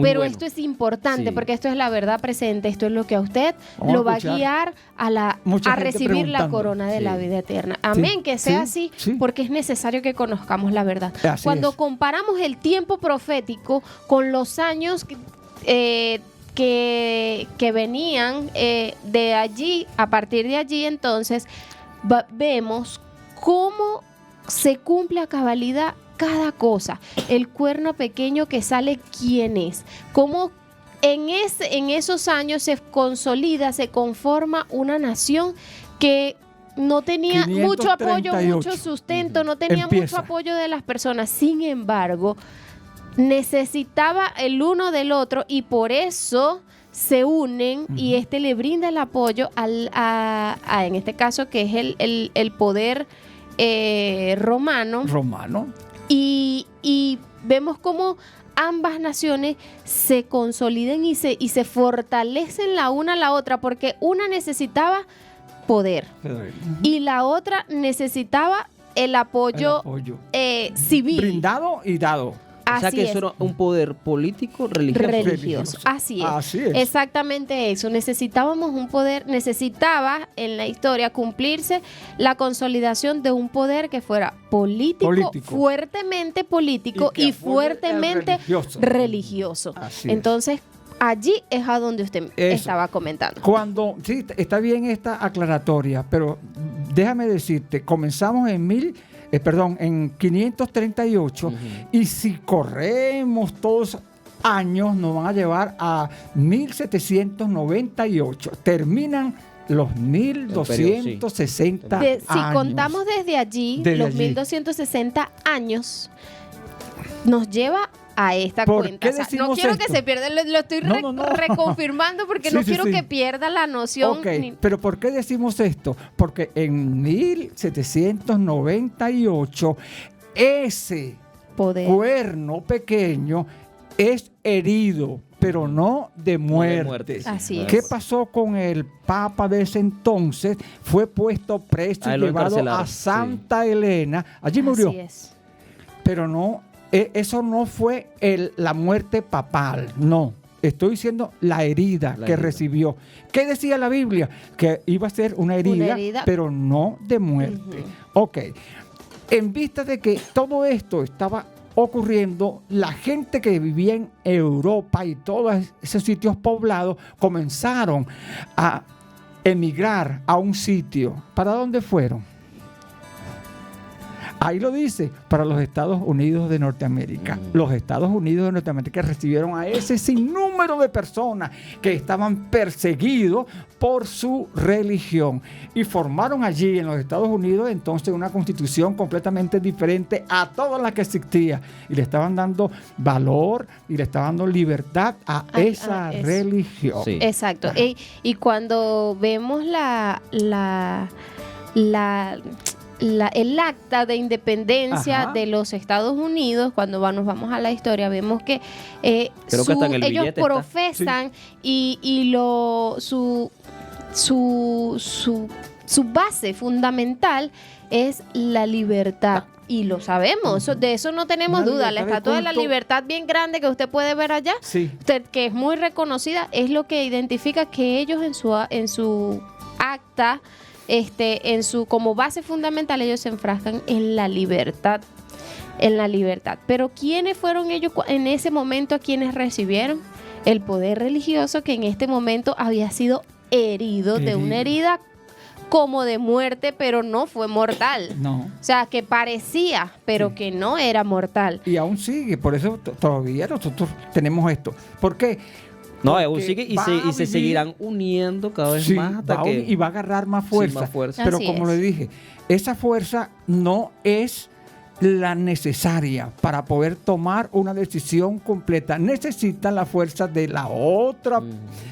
pero esto es importante, porque esto es la verdad presente, esto es lo que a usted lo va a guiar a recibir la corona de la vida eterna. Amén, que sea así, porque es necesario que conozcamos la verdad. Cuando comparamos el tiempo profético con los años que venían de allí, a partir de allí, entonces vemos cómo se cumple a cabalidad cada cosa. El cuerno pequeño que sale, ¿quién es? Cómo en esos años se consolida, se conforma una nación que no tenía mucho apoyo, mucho sustento, no tenía mucho apoyo de las personas. Sin embargo, necesitaba el uno del otro y por eso se unen y le brinda el apoyo en este caso que es el poder romano. Y vemos cómo ambas naciones se consoliden y se fortalecen la una a la otra, porque una necesitaba poder y la otra necesitaba el apoyo civil. Brindado y dado. O sea que eso era un poder político religioso. Así es. Exactamente eso. Necesitábamos un poder, necesitaba en la historia cumplirse la consolidación de un poder que fuera político. Fuertemente político y fuertemente religioso. Entonces, allí es a donde usted estaba comentando. Sí, está bien esta aclaratoria, pero déjame decirte, comenzamos en 538 y si corremos todos años nos van a llevar a 1798. Terminan los 1260 años. Si contamos desde allí, los 1260 años nos lleva a esta cuenta. No quiero que se pierda, lo estoy reconfirmando porque no quiero que pierda la noción. Pero ¿por qué decimos esto? Porque en 1798 ese cuerno pequeño es herido, pero no de muerte. Así es. ¿Qué pasó con el Papa de ese entonces? Fue puesto preso y llevado a Santa Elena. Allí murió. Así es. Pero no. Eso no fue la muerte papal, no. Estoy diciendo la herida que recibió. ¿Qué decía la Biblia? Que iba a ser una herida, pero no de muerte. Ok. En vista de que todo esto estaba ocurriendo, la gente que vivía en Europa y todos esos sitios poblados comenzaron a emigrar a un sitio. ¿Para dónde fueron? Ahí lo dice, para los Estados Unidos de Norteamérica. Los Estados Unidos de Norteamérica recibieron a ese sinnúmero de personas que estaban perseguidos por su religión y formaron allí en los Estados Unidos entonces una constitución completamente diferente a toda la que existía, y le estaban dando valor y le estaban dando libertad a esa religión. Sí. Exacto. Y cuando vemos el acta de independencia de los Estados Unidos, cuando nos vamos a la historia, vemos que, ellos profesan su base fundamental es la libertad. Y lo sabemos, de eso no tenemos duda. La Estatua de la Libertad bien grande que usted puede ver allá, que es muy reconocida, es lo que identifica que ellos en su acta, como base fundamental, ellos se enfrascan en la libertad. Pero ¿quiénes fueron ellos en ese momento a quienes recibieron? El poder religioso, que en este momento había sido herido de una herida como de muerte, pero no fue mortal. No. O sea, que parecía, pero que no era mortal. Y aún sigue, por eso todavía nosotros tenemos esto. ¿Por qué? No, aún sigue y se seguirán uniendo cada vez más hasta que... Y va a agarrar más fuerza. Más fuerza. Pero como le dije, esa fuerza no es la necesaria para poder tomar una decisión completa. Necesita la fuerza de la otra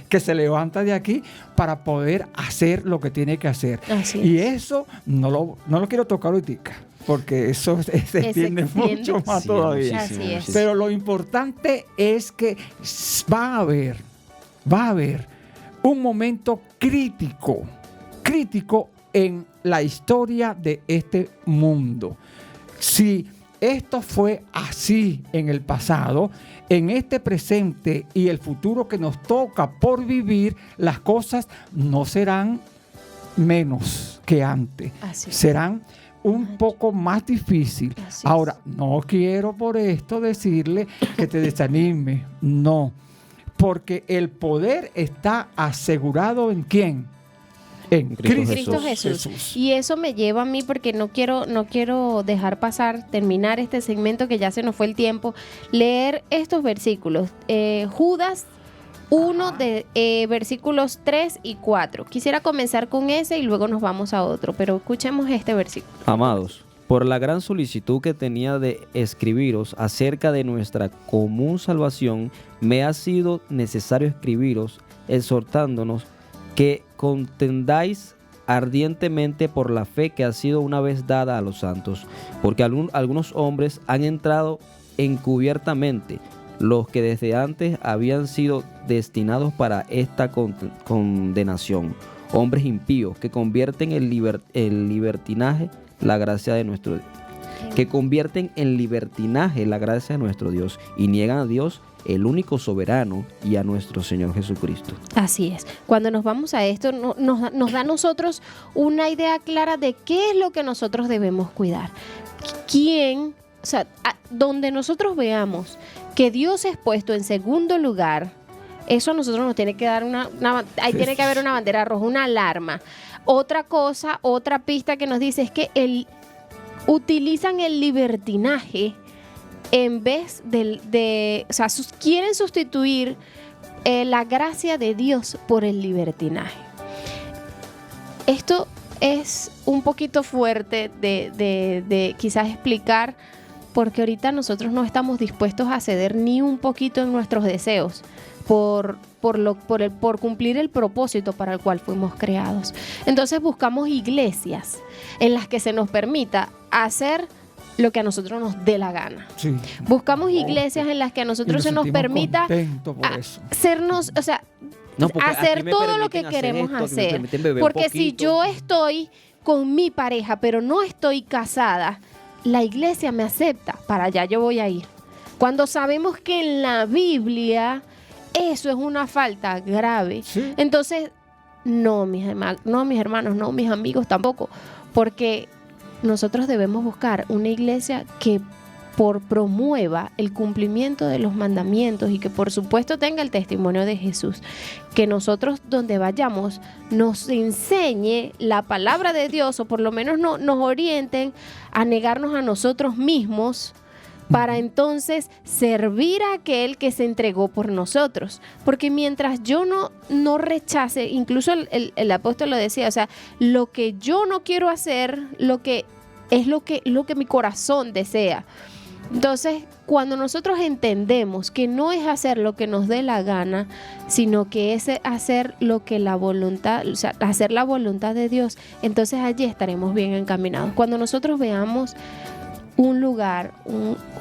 que se levanta de aquí para poder hacer lo que tiene que hacer. Y eso no lo quiero tocar ahorita, porque eso se extiende mucho más todavía. Así es. Pero lo importante es que va a haber un momento crítico en la historia de este mundo. Si esto fue así en el pasado, en este presente y el futuro que nos toca por vivir, las cosas no serán menos que antes. Serán un poco más difícil. Ahora, no quiero por esto decirle que te desanime, no, porque el poder está asegurado ¿en quién? En Cristo Jesús. Y eso me lleva a mí, porque no quiero dejar terminar este segmento, que ya se nos fue el tiempo, leer estos versículos. Judas 1 de versículos 3 y 4. Quisiera comenzar con ese y luego nos vamos a otro, pero escuchemos este versículo. Amados, por la gran solicitud que tenía de escribiros acerca de nuestra común salvación, me ha sido necesario escribiros, exhortándonos que contendáis ardientemente por la fe que ha sido una vez dada a los santos, porque algunos hombres han entrado encubiertamente, los que desde antes habían sido destinados para esta condenación, hombres impíos que convierten en libertinaje la gracia de nuestro Dios y niegan a Dios, el único soberano, y a nuestro Señor Jesucristo. Así es. Cuando nos vamos a esto, nos da a nosotros una idea clara de qué es lo que nosotros debemos cuidar. Donde nosotros veamos que Dios es puesto en segundo lugar, eso a nosotros nos tiene que dar tiene que haber una bandera roja, una alarma. Otra cosa, otra pista que nos dice es que utilizan el libertinaje en vez quieren sustituir la gracia de Dios por el libertinaje. Esto es un poquito fuerte de quizás explicar, porque ahorita nosotros no estamos dispuestos a ceder ni un poquito en nuestros deseos por cumplir el propósito para el cual fuimos creados. Entonces buscamos iglesias en las que se nos permita hacer lo que a nosotros nos dé la gana. Sí. Buscamos iglesias en las que a nosotros se nos permita hacer todo lo que queremos hacer. Porque si yo estoy con mi pareja, pero no estoy casada, la iglesia me acepta, para allá yo voy a ir. Cuando sabemos que en la Biblia eso es una falta grave. Sí. Entonces, no, mis hermanos, no, mis amigos tampoco, porque nosotros debemos buscar una iglesia que promueva el cumplimiento de los mandamientos y que por supuesto tenga el testimonio de Jesús. Que nosotros donde vayamos nos enseñe la palabra de Dios, o por lo menos nos orienten a negarnos a nosotros mismos para entonces servir a aquel que se entregó por nosotros. Porque mientras yo no rechace, incluso el apóstol lo decía, o sea, lo que yo no quiero hacer, lo que mi corazón desea. Entonces, cuando nosotros entendemos que no es hacer lo que nos dé la gana, sino que es hacer lo que la voluntad, o sea, hacer la voluntad de Dios, entonces allí estaremos bien encaminados. Cuando nosotros veamos un lugar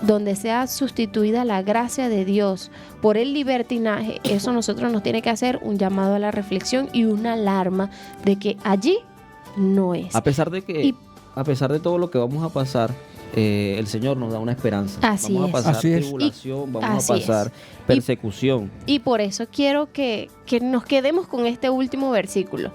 donde sea sustituida la gracia de Dios por el libertinaje, eso nosotros nos tiene que hacer un llamado a la reflexión y una alarma de que allí no es. A pesar de todo lo que vamos a pasar, el Señor nos da una esperanza. Vamos a pasar tribulación, vamos a pasar persecución. Y por eso quiero que nos quedemos con este último versículo.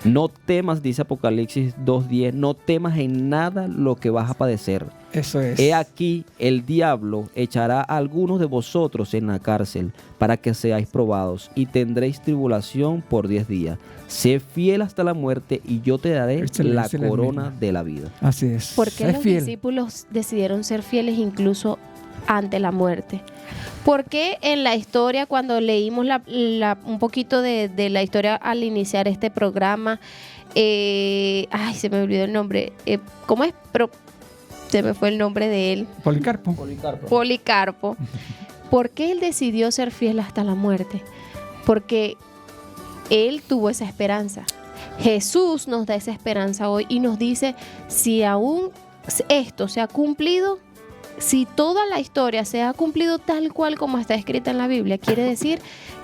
No temas, dice Apocalipsis 2:10, no temas en nada lo que vas a padecer. Eso es. He aquí, el diablo echará a algunos de vosotros en la cárcel para que seáis probados y tendréis tribulación por 10 días. Sé fiel hasta la muerte y yo te daré la corona de la vida. Así es. ¿Por qué los discípulos decidieron ser fieles incluso ante la muerte? Porque en la historia, cuando leímos un poquito de la historia al iniciar este programa, se me olvidó el nombre. ¿Cómo es? Se me fue el nombre de él. Policarpo. ¿Por qué él decidió ser fiel hasta la muerte? Porque él tuvo esa esperanza. Jesús nos da esa esperanza hoy y nos dice, si aún esto se ha cumplido, si toda la historia se ha cumplido tal cual como está escrita en la Biblia, quiere decir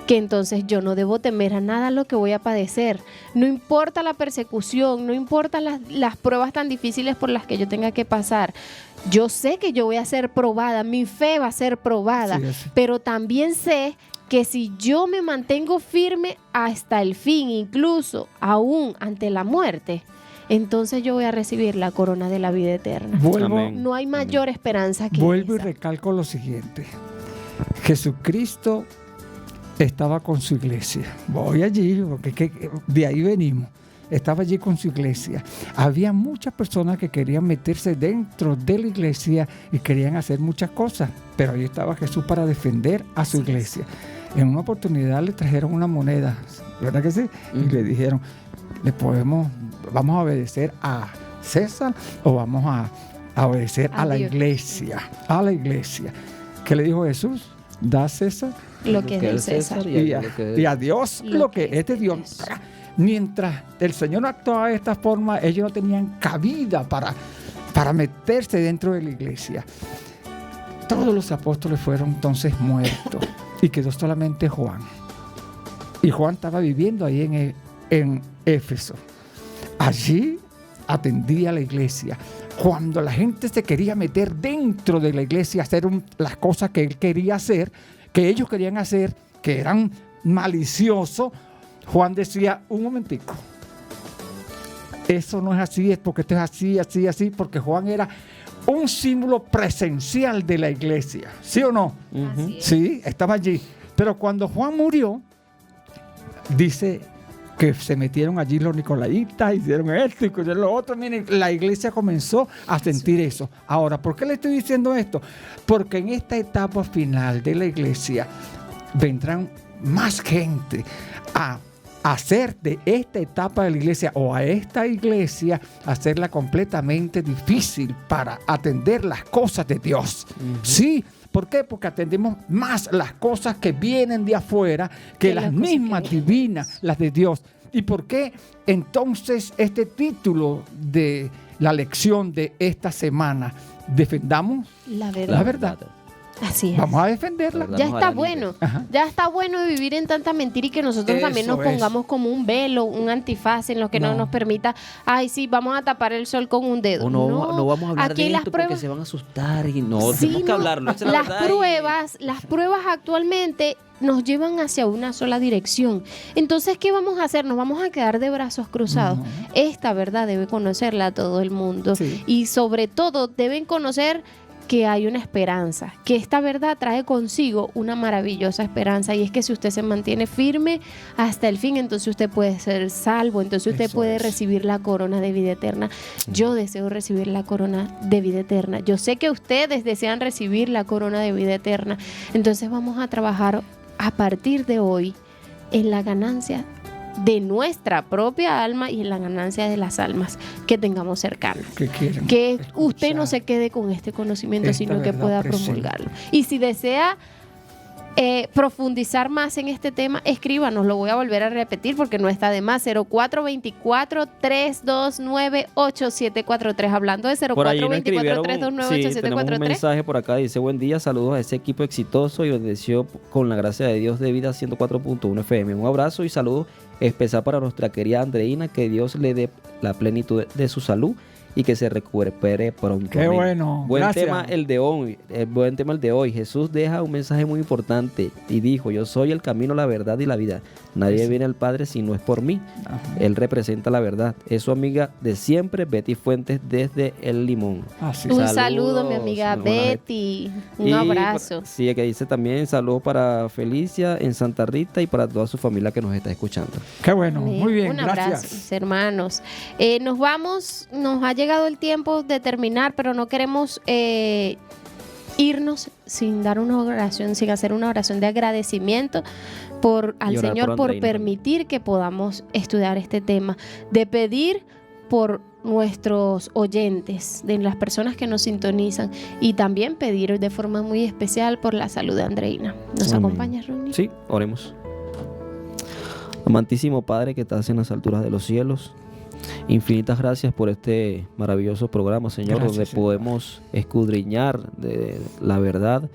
que entonces yo no debo temer a nada lo que voy a padecer. No importa la persecución, no importa las pruebas tan difíciles por las que yo tenga que pasar. Yo sé que yo voy a ser probada, mi fe va a ser probada, pero también sé que si yo me mantengo firme hasta el fin, incluso aún ante la muerte, entonces yo voy a recibir la corona de la vida eterna. No hay mayor esperanza que Vuelvo esa. Y recalco lo siguiente. Jesucristo estaba con su iglesia. Voy allí, porque de ahí venimos. Estaba allí con su iglesia. Había muchas personas que querían meterse dentro de la iglesia y querían hacer muchas cosas, pero ahí estaba Jesús para defender a su iglesia. En una oportunidad le trajeron una moneda, ¿verdad que sí? Y le dijeron, ¿vamos a obedecer a César o vamos a obedecer a la iglesia? A la iglesia. ¿Qué le dijo Jesús? Da a César lo que es del César. Y a Dios lo que es de Dios. Mientras el Señor actuaba de esta forma, ellos no tenían cabida para meterse dentro de la iglesia. Todos los apóstoles fueron entonces muertos y quedó solamente Juan. Y Juan estaba viviendo ahí en Éfeso. Allí atendía a la iglesia. Cuando la gente se quería meter dentro de la iglesia, hacer las cosas que él quería hacer, que ellos querían hacer, que eran maliciosos, Juan decía, un momentico, eso no es así, es porque esto es así, así, así, porque Juan era un símbolo presencial de la iglesia, ¿sí o no? Sí, estaba allí. Pero cuando Juan murió, dice que se metieron allí los nicolaitas, hicieron esto y hicieron lo otro. Miren, la iglesia comenzó a sentir eso. Ahora, ¿por qué le estoy diciendo esto? Porque en esta etapa final de la iglesia vendrán más gente a hacer de esta etapa de la iglesia o a esta iglesia, hacerla completamente difícil para atender las cosas de Dios. Sí. ¿Por qué? Porque atendemos más las cosas que vienen de afuera que las mismas divinas, las de Dios. ¿Y por qué entonces este título de la lección de esta semana? Defendamos la verdad. Así es. Vamos a defenderla. Ya está bueno. Ya está bueno vivir en tanta mentira y que nosotros también nos pongamos como un velo, un antifaz en lo que no nos permita, vamos a tapar el sol con un dedo. No vamos a hablar aquí de esto porque se van a asustar y tenemos que hablarlo. Las pruebas actualmente nos llevan hacia una sola dirección. Entonces, ¿qué vamos a hacer? ¿Nos vamos a quedar de brazos cruzados? Esta verdad debe conocerla todo el mundo. Sí. Y sobre todo deben conocer que hay una esperanza, que esta verdad trae consigo una maravillosa esperanza, y es que si usted se mantiene firme hasta el fin, entonces usted puede ser salvo, entonces usted puede recibir la corona de vida eterna. Yo deseo recibir la corona de vida eterna. Yo sé que ustedes desean recibir la corona de vida eterna. Entonces vamos a trabajar a partir de hoy en la ganancia de nuestra propia alma y en la ganancia de las almas que tengamos cercanas. Que usted no se quede con este conocimiento, sino que pueda promulgarlo. Y si desea profundizar más en este tema, escríbanos, lo voy a volver a repetir porque no está de más. 0424-329-8743. Hablando de 0424-329-8743. Tenemos un mensaje por acá, dice: buen día, saludos a ese equipo exitoso y bendecido con la gracia de Dios de Vida 104.1 FM. Un abrazo y saludos especial para nuestra querida Andreina, que Dios le dé la plenitud de su salud y que se recupere pronto. Qué bueno. Buen Gracias. tema el de hoy. Jesús deja un mensaje muy importante y dijo: yo soy el camino, la verdad y la vida. Nadie viene al Padre si no es por mí. Ajá. Él representa la verdad. Es su amiga de siempre, Betty Fuentes, desde El Limón. Un saludo, mi amiga Betty. Un abrazo. Sí, que dice también saludos para Felicia en Santa Rita y para toda su familia que nos está escuchando. Qué bueno, muy bien, un abrazo, gracias. hermanos. Nos vamos, nos ha llegado el tiempo de terminar, pero no queremos irnos sin dar una oración, sin hacer una oración de agradecimiento al Señor por permitir que podamos estudiar este tema, de pedir por nuestros oyentes, de las personas que nos sintonizan, y también pedir de forma muy especial por la salud de Andreina. ¿Nos acompaña, Ronnie? Sí, oremos. Amantísimo Padre que estás en las alturas de los cielos, infinitas gracias por este maravilloso programa, Señor, gracias, donde Señor, podemos escudriñar de la verdad,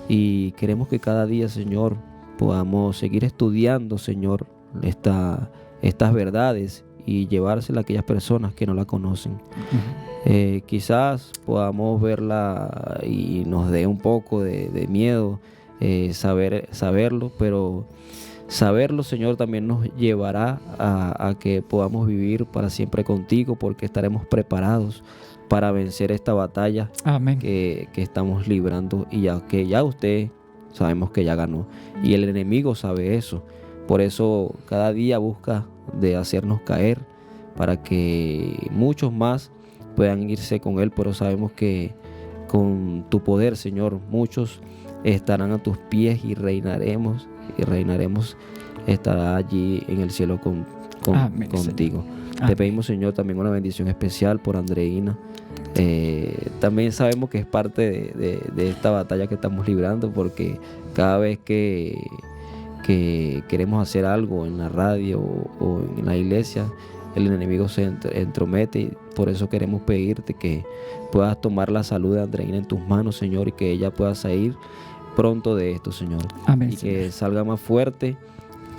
y queremos que cada día, Señor, podamos seguir estudiando, Señor, estas verdades y llevárselas a aquellas personas que no la conocen. Uh-huh. Quizás podamos verla y nos dé un poco de miedo saberlo, pero saberlo, Señor, también nos llevará a que podamos vivir para siempre contigo, porque estaremos preparados para vencer esta batalla. Amén. Que estamos librando, y ya usted sabemos que ya ganó, y el enemigo sabe eso. Por eso cada día busca de hacernos caer para que muchos más puedan irse con él, pero sabemos que con tu poder, Señor, muchos estarán a tus pies y reinaremos, estará allí en el cielo Amén, contigo. Señor. Te pedimos, Señor, también una bendición especial por Andreina. También sabemos que es parte de esta batalla que estamos librando, porque cada vez que queremos hacer algo en la radio o en la iglesia, el enemigo se entromete, y por eso queremos pedirte que puedas tomar la salud de Andreina en tus manos, Señor, y que ella pueda salir pronto de esto, Señor. Amén, y Señor, que salga más fuerte,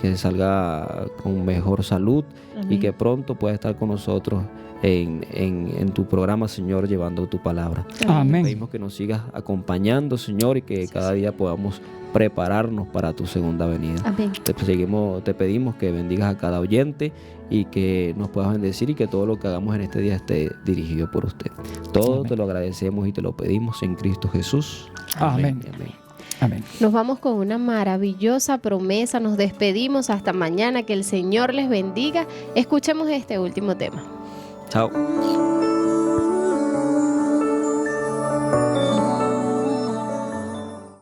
que salga con mejor salud. Amén. Y que pronto pueda estar con nosotros en tu programa, Señor, llevando tu palabra. Amén. Te pedimos que nos sigas acompañando, Señor, y que cada día podamos prepararnos para tu segunda venida. Amén. Te pedimos que bendigas a cada oyente y que nos puedas bendecir, y que todo lo que hagamos en este día esté dirigido por usted. Todo Amén. Te lo agradecemos y te lo pedimos en Cristo Jesús. Amén. Amén. Amén. Nos vamos con una maravillosa promesa, nos despedimos hasta mañana, que el Señor les bendiga. Escuchemos este último tema. Chao.